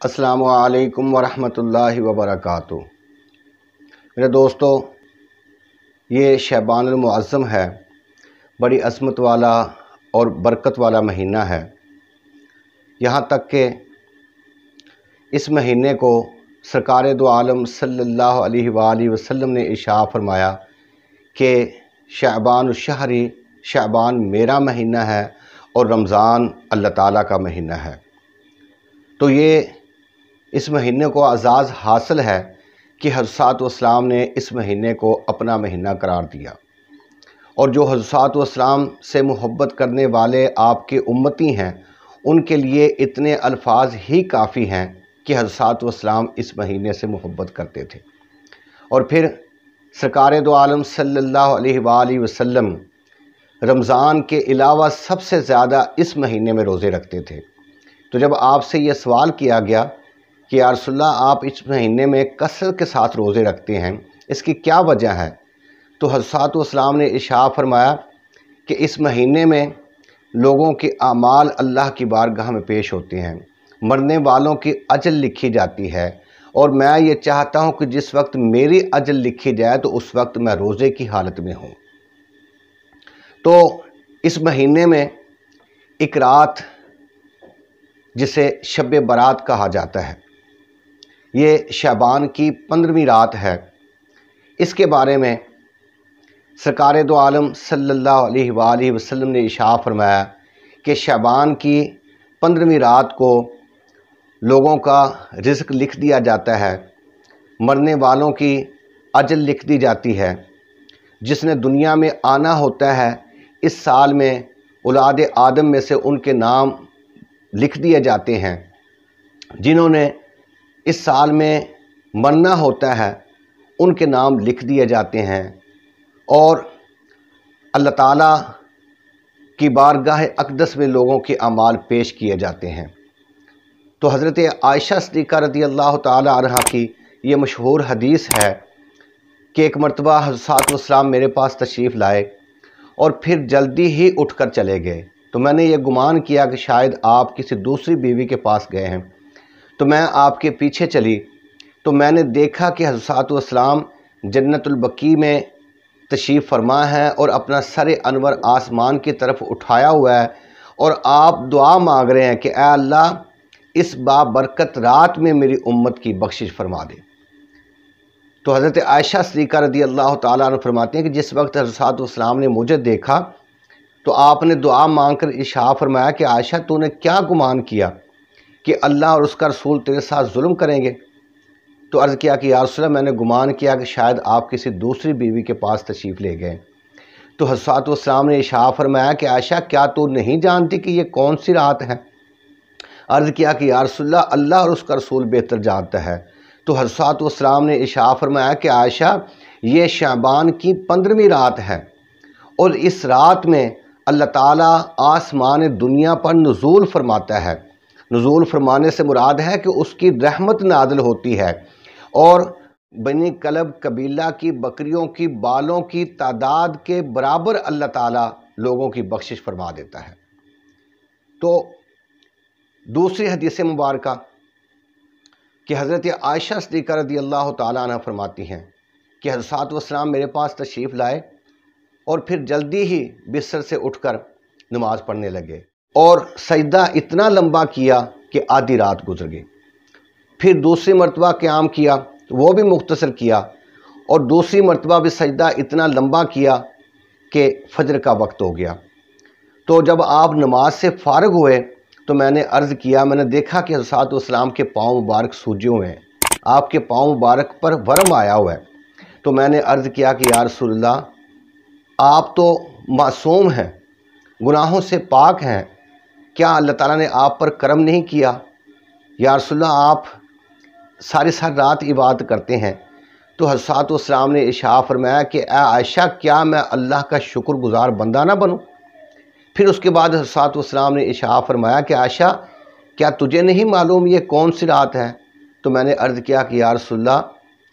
السلام علیکم ورحمۃ اللہ وبرکاتہ۔ میرے دوستو، یہ شعبان المعظم ہے، بڑی عظمت والا اور برکت والا مہینہ ہے۔ یہاں تک کہ اس مہینے کو سرکار دو عالم صلی اللہ علیہ وآلہ وسلم نے ارشاد فرمایا کہ شعبان الشہری، شعبان میرا مہینہ ہے اور رمضان اللہ تعالیٰ کا مہینہ ہے۔ تو یہ اس مہینے کو اعزاز حاصل ہے کہ حضرات والسلام نے اس مہینے کو اپنا مہینہ قرار دیا، اور جو حضرات والسلام سے محبت کرنے والے آپ کے امتی ہیں ان کے لیے اتنے الفاظ ہی کافی ہیں کہ حضرات والسلام اس مہینے سے محبت کرتے تھے۔ اور پھر سرکار دو عالم صلی اللہ علیہ وآلہ وسلم رمضان کے علاوہ سب سے زیادہ اس مہینے میں روزے رکھتے تھے۔ تو جب آپ سے یہ سوال کیا گیا کہ یا رسول اللہ آپ اس مہینے میں کثرت کے ساتھ روزے رکھتے ہیں، اس کی کیا وجہ ہے؟ تو حضرات والسلام نے ارشاد فرمایا کہ اس مہینے میں لوگوں کے اعمال اللہ کی بارگاہ میں پیش ہوتے ہیں، مرنے والوں کی اجل لکھی جاتی ہے، اور میں یہ چاہتا ہوں کہ جس وقت میری اجل لکھی جائے تو اس وقت میں روزے کی حالت میں ہوں۔ تو اس مہینے میں ایک رات جسے شب برات کہا جاتا ہے، یہ شعبان کی 15ویں رات ہے۔ اس کے بارے میں سرکار دو عالم صلی اللہ علیہ وآلہ وسلم نے ارشاد فرمایا کہ شعبان کی 15ویں رات کو لوگوں کا رزق لکھ دیا جاتا ہے، مرنے والوں کی اجل لکھ دی جاتی ہے، جس نے دنیا میں آنا ہوتا ہے اس سال میں اولاد آدم میں سے ان کے نام لکھ دیے جاتے ہیں، جنہوں نے اس سال میں مرنا ہوتا ہے ان کے نام لکھ دیے جاتے ہیں، اور اللہ تعالیٰ کی بارگاہ اقدس میں لوگوں کے اعمال پیش کیے جاتے ہیں۔ تو حضرت عائشہ صدیقہ رضی اللہ تعالیٰ عنہا کی یہ مشہور حدیث ہے کہ ایک مرتبہ حضرات والسلام میرے پاس تشریف لائے اور پھر جلدی ہی اٹھ کر چلے گئے۔ تو میں نے یہ گمان کیا کہ شاید آپ کسی دوسری بیوی کے پاس گئے ہیں، تو میں آپ کے پیچھے چلی تو میں نے دیکھا کہ حضرات والسلام جنت البقیع میں تشریف فرما ہے اور اپنا سر انور آسمان کی طرف اٹھایا ہوا ہے، اور آپ دعا مانگ رہے ہیں کہ اے اللہ اس بابرکت رات میں میری امت کی بخشش فرما دے۔ تو حضرت عائشہ صدیقہ رضی اللہ تعالیٰ عنہ فرماتے ہیں کہ جس وقت حضرات والسلام نے مجھے دیکھا تو آپ نے دعا مانگ کر ارشاد فرمایا کہ عائشہ تو نے کیا گمان کیا کہ اللہ اور اس کا رسول تیرے ساتھ ظلم کریں گے؟ تو عرض کیا کہ یا رسول اللہ میں نے گمان کیا کہ شاید آپ کسی دوسری بیوی کے پاس تشریف لے گئے۔ تو حضرات والسلام نے ارشاد فرمایا کہ عائشہ کیا تو نہیں جانتی کہ یہ کون سی رات ہے؟ عرض کیا کہ یا رسول اللہ اللہ اور اس کا رسول بہتر جانتا ہے۔ تو حضرات والسلام نے ارشاد فرمایا کہ عائشہ یہ شعبان کی 15ویں رات ہے، اور اس رات میں اللہ تعالیٰ آسمان دنیا پر نزول فرماتا ہے۔ نزول فرمانے سے مراد ہے کہ اس کی رحمت نازل ہوتی ہے، اور بنی کلب قبیلہ کی بکریوں کی بالوں کی تعداد کے برابر اللہ تعالیٰ لوگوں کی بخشش فرما دیتا ہے۔ تو دوسری حدیث مبارکہ کہ حضرت عائشہ صدیقہ رضی اللہ تعالیٰ عنہ فرماتی ہیں کہ حضرات والسلام میرے پاس تشریف لائے اور پھر جلدی ہی بستر سے اٹھ کر نماز پڑھنے لگے، اور سجدہ اتنا لمبا کیا کہ آدھی رات گزر گئی۔ پھر دوسری مرتبہ قیام کیا، وہ بھی مختصر کیا، اور دوسری مرتبہ بھی سجدہ اتنا لمبا کیا کہ فجر کا وقت ہو گیا۔ تو جب آپ نماز سے فارغ ہوئے تو میں نے عرض کیا، میں نے دیکھا کہ حضرات والسلام کے پاؤں مبارک سوجے ہوئے ہیں، آپ کے پاؤں مبارک پر ورم آیا ہوا ہے۔ تو میں نے عرض کیا کہ یا رسول اللہ آپ تو معصوم ہیں، گناہوں سے پاک ہیں، کیا اللہ تعالیٰ نے آپ پر کرم نہیں کیا؟ یا رسول اللہ آپ ساری رات عبادت کرتے ہیں۔ تو حضرات والسلام نے ارشاد فرمایا کہ اے عائشہ کیا میں اللہ کا شکر گزار بندہ نہ بنوں؟ پھر اس کے بعد حضرات والسلام نے ارشاد فرمایا کہ عائشہ کیا تجھے نہیں معلوم یہ کون سی رات ہے؟ تو میں نے عرض کیا کہ یا رسول اللہ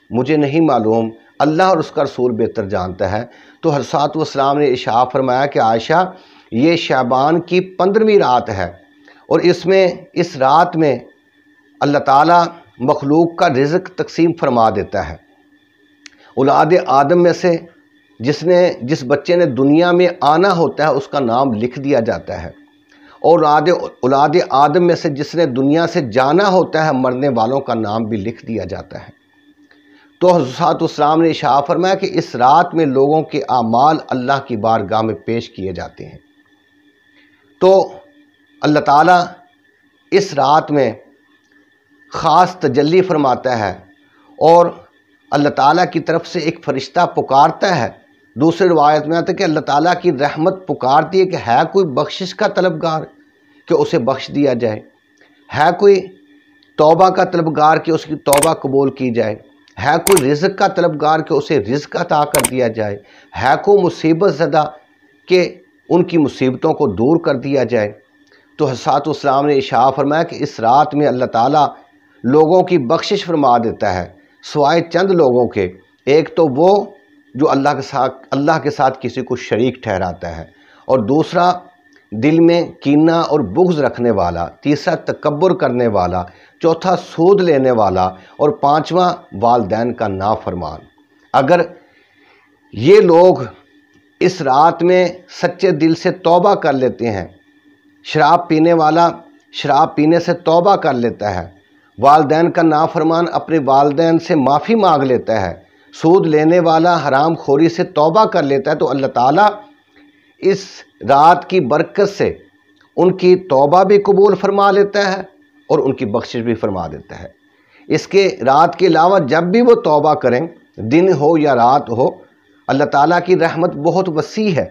مجھے نہیں معلوم، اللہ اور اس کا رسول بہتر جانتا ہے۔ تو حضرات والسلام نے ارشاد فرمایا کہ عائشہ یہ شعبان کی 15ویں رات ہے، اور اس رات میں اللہ تعالیٰ مخلوق کا رزق تقسیم فرما دیتا ہے۔ اولاد آدم میں سے جس بچے نے دنیا میں آنا ہوتا ہے اس کا نام لکھ دیا جاتا ہے، اور اولاد آدم میں سے جس نے دنیا سے جانا ہوتا ہے مرنے والوں کا نام بھی لکھ دیا جاتا ہے۔ تو حضرت اسلام نے ارشاد فرمایا کہ اس رات میں لوگوں کے اعمال اللہ کی بارگاہ میں پیش کیے جاتے ہیں۔ تو اللہ تعالیٰ اس رات میں خاص تجلی فرماتا ہے، اور اللہ تعالیٰ کی طرف سے ایک فرشتہ پکارتا ہے۔ دوسری روایت میں آتا ہے کہ اللہ تعالیٰ کی رحمت پکارتی ہے کہ ہے کوئی بخشش کا طلبگار کہ اسے بخش دیا جائے، ہے کوئی توبہ کا طلبگار کہ اس کی توبہ قبول کی جائے، ہے کوئی رزق کا طلبگار کہ اسے رزق عطا کر دیا جائے، ہے کوئی مصیبت زدہ کہ ان کی مصیبتوں کو دور کر دیا جائے۔ تو حضرت اسلام نے ارشاد فرمایا کہ اس رات میں اللہ تعالیٰ لوگوں کی بخشش فرما دیتا ہے، سوائے چند لوگوں کے۔ ایک تو وہ جو اللہ کے ساتھ کسی کو شریک ٹھہراتا ہے، اور دوسرا دل میں کینہ اور بغض رکھنے والا، تیسرا تکبر کرنے والا، چوتھا سود لینے والا، اور پانچواں والدین کا نافرمان۔ اگر یہ لوگ اس رات میں سچے دل سے توبہ کر لیتے ہیں، شراب پینے والا شراب پینے سے توبہ کر لیتا ہے، والدین کا نافرمان اپنے والدین سے معافی مانگ لیتا ہے، سود لینے والا حرام خوری سے توبہ کر لیتا ہے، تو اللہ تعالیٰ اس رات کی برکت سے ان کی توبہ بھی قبول فرما لیتا ہے اور ان کی بخشش بھی فرما دیتا ہے۔ اس کے رات کے علاوہ جب بھی وہ توبہ کریں، دن ہو یا رات ہو، اللہ تعالیٰ کی رحمت بہت وسیع ہے۔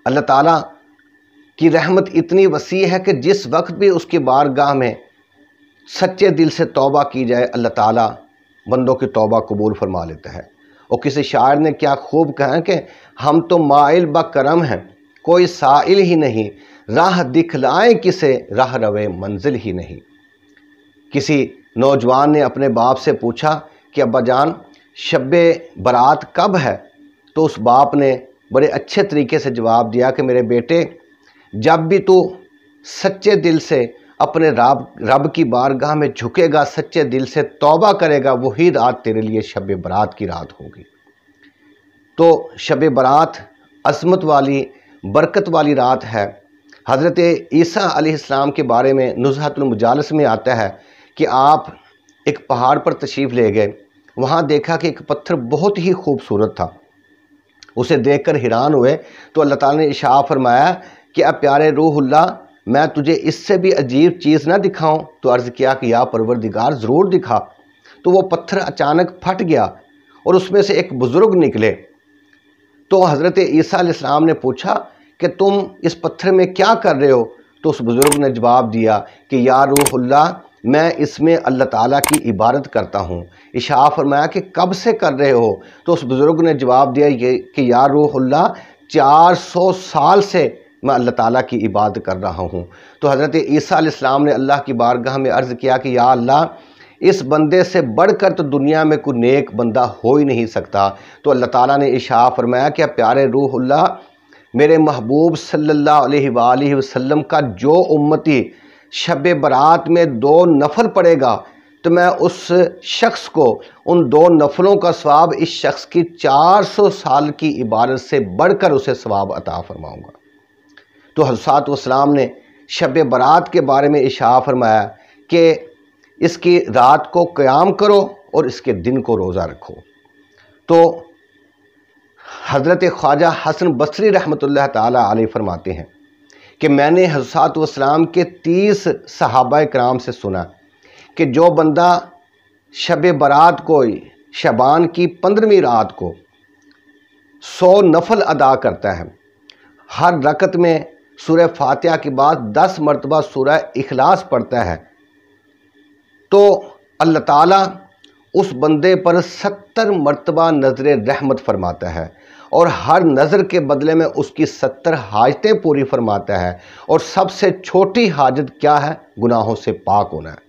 اللہ تعالیٰ کی رحمت اتنی وسیع ہے کہ جس وقت بھی اس کی بارگاہ میں سچے دل سے توبہ کی جائے، اللہ تعالیٰ بندوں کی توبہ قبول فرما لیتا ہے۔ اور کسی شاعر نے کیا خوب کہا کہ ہم تو مائل بکرم ہیں، کوئی سائل ہی نہیں، راہ دکھلائیں کسے، راہ روے منزل ہی نہیں۔ کسی نوجوان نے اپنے باپ سے پوچھا کہ ابا جان شب برات کب ہے؟ تو اس باپ نے بڑے اچھے طریقے سے جواب دیا کہ میرے بیٹے، جب بھی تو سچے دل سے اپنے رب کی بارگاہ میں جھکے گا، سچے دل سے توبہ کرے گا، وہی رات تیرے لیے شب برات کی رات ہوگی۔ تو شب برات عظمت والی، برکت والی رات ہے۔ حضرت عیسیٰ علیہ السلام کے بارے میں نزہۃ المجالس میں آتا ہے کہ آپ ایک پہاڑ پر تشریف لے گئے، وہاں دیکھا کہ ایک پتھر بہت ہی خوبصورت تھا، اسے دیکھ کر حیران ہوئے۔ تو اللہ تعالیٰ نے ارشاد فرمایا کہ اے پیارے روح اللہ، میں تجھے اس سے بھی عجیب چیز نہ دکھاؤں؟ تو عرض کیا کہ یا پروردگار ضرور دکھا۔ تو وہ پتھر اچانک پھٹ گیا اور اس میں سے ایک بزرگ نکلے۔ تو حضرت عیسیٰ علیہ السلام نے پوچھا کہ تم اس پتھر میں کیا کر رہے ہو؟ تو اس بزرگ نے جواب دیا کہ یا روح اللہ، میں اس میں اللہ تعالیٰ کی عبادت کرتا ہوں۔ ارشاد فرمایا کہ کب سے کر رہے ہو؟ تو اس بزرگ نے جواب دیا کہ یا روح اللہ، 400 سال سے میں اللہ تعالیٰ کی عبادت کر رہا ہوں۔ تو حضرت عیسیٰ علیہ السلام نے اللہ کی بارگاہ میں عرض کیا کہ یا اللہ، اس بندے سے بڑھ کر تو دنیا میں کوئی نیک بندہ ہو ہی نہیں سکتا۔ تو اللہ تعالیٰ نے ارشاد فرمایا کہ پیارے روح اللہ، میرے محبوب صلی اللہ علیہ وآلہ وسلم کا جو امتی شب برات میں 2 نفل پڑھے گا تو میں اس شخص کو ان 2 نفلوں کا ثواب اس شخص کی 400 سال کی عبادت سے بڑھ کر اسے ثواب عطا فرماؤں گا۔ تو حضرت اسلام نے شب برات کے بارے میں ارشاد فرمایا کہ اس کی رات کو قیام کرو اور اس کے دن کو روزہ رکھو۔ تو حضرت خواجہ حسن بصری رحمۃ اللہ تعالی علیہ فرماتے ہیں کہ میں نے حضرت اسلام کے 30 صحابہ کرام سے سنا کہ جو بندہ شب برات کو، شعبان کی 15ویں رات کو 100 نفل ادا کرتا ہے، ہر رکعت میں سورہ فاتحہ کے بعد 10 مرتبہ سورہ اخلاص پڑھتا ہے، تو اللہ تعالیٰ اس بندے پر 70 مرتبہ نظر رحمت فرماتا ہے، اور ہر نظر کے بدلے میں اس کی 70 حاجتیں پوری فرماتا ہے، اور سب سے چھوٹی حاجت کیا ہے؟ گناہوں سے پاک ہونا ہے۔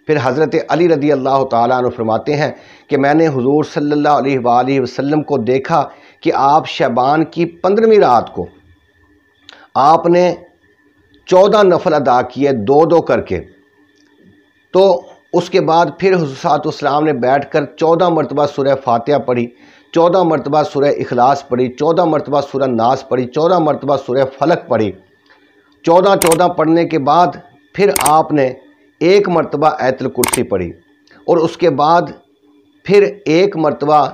پھر حضرت علی رضی اللہ تعالیٰ عنہ فرماتے ہیں کہ میں نے حضور صلی اللہ علیہ وآلہ وسلم کو دیکھا کہ آپ شعبان کی 15ویں رات کو آپ نے 14 نفل ادا کیے 2 کر کے، تو اس کے بعد پھر حضور صلی اللہ علیہ وسلم نے بیٹھ کر 14 مرتبہ سورہ فاتحہ پڑھی، 14 مرتبہ سورہ اخلاص پڑھی، 14 مرتبہ سورہ ناس پڑھی، 14 مرتبہ سورہ فلق پڑھی۔ 14 پڑھنے کے بعد پھر آپ نے 1 مرتبہ آیت الکرسی پڑھی، اور اس کے بعد پھر 1 مرتبہ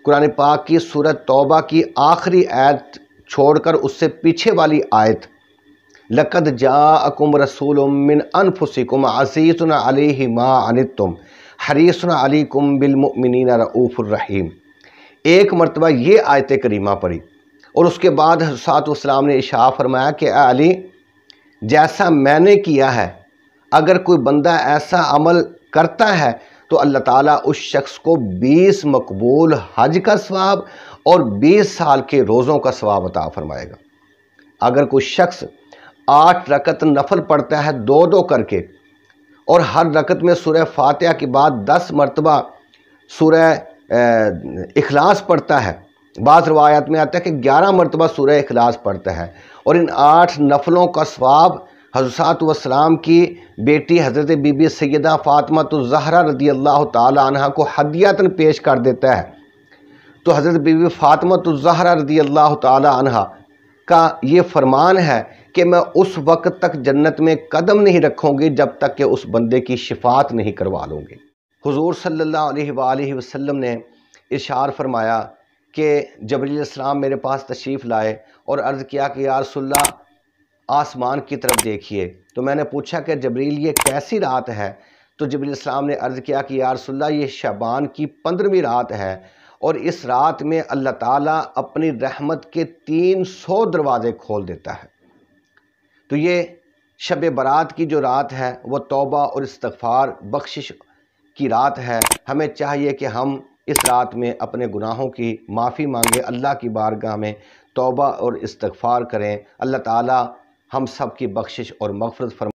قرآن پاک کی سورہ توبہ کی آخری آیت چھوڑ کر اس سے پیچھے والی آیت لَقَدْ جَاءَكُمْ رَسُولٌ مِّنْ أَنفُسِكُمْ عَزِيزٌ عَلَيْهِ مَا عَنِتُّمْ حَرِيصٌ عَلَيْكُمْ بِالْمُؤْمِنِينَ رَءُوفٌ رَحِيمٌ۔ 1 مرتبہ یہ آیت کریمہ پڑھی، اور اس کے بعد حضرت والسلام نے ارشاد فرمایا کہ اے علی، جیسا میں نے کیا ہے اگر کوئی بندہ ایسا عمل کرتا ہے تو اللہ تعالیٰ اس شخص کو 20 مقبول حج کا ثواب اور 20 سال کے روزوں کا ثواب عطا فرمائے گا۔ اگر کوئی شخص 8 رکعت نفل پڑھتا ہے 2 کر کے، اور ہر رکعت میں سورہ فاتحہ کے بعد 10 مرتبہ سورہ اخلاص پڑھتا ہے، بعض روایات میں آتا ہے کہ 11 مرتبہ سورہ اخلاص پڑھتا ہے، اور ان 8 نفلوں کا ثواب حضرت والسلام کی بیٹی حضرت بی بی سیدہ فاطمہ الزہرا رضی اللہ تعالی عنہ کو ہدیۃً پیش کر دیتا ہے۔ تو حضرت بی بی فاطمہ الزہرا رضی اللہ تعالی عنہ کا یہ فرمان ہے کہ میں اس وقت تک جنت میں قدم نہیں رکھوں گی جب تک کہ اس بندے کی شفاعت نہیں کروا لوں گی۔ حضور صلی اللہ علیہ وآلہ وسلم نے ارشاد فرمایا کہ جبریل علیہ السلام میرے پاس تشریف لائے اور عرض کیا کہ یا رسول اللہ آسمان کی طرف دیکھیے۔ تو میں نے پوچھا کہ جبریل یہ کیسی رات ہے؟ تو جبریل علیہ السلام نے عرض کیا کہ یا رسول اللہ یہ شعبان کی 15ویں رات ہے، اور اس رات میں اللہ تعالیٰ اپنی رحمت کے 300 دروازے کھول دیتا ہے۔ تو یہ شب برات کی جو رات ہے وہ توبہ اور استغفار بخشش کی رات ہے۔ ہمیں چاہیے کہ ہم اس رات میں اپنے گناہوں کی معافی مانگیں، اللہ کی بارگاہ میں توبہ اور استغفار کریں۔ اللہ تعالیٰ ہم سب کی بخشش اور مغفرت فرمائے۔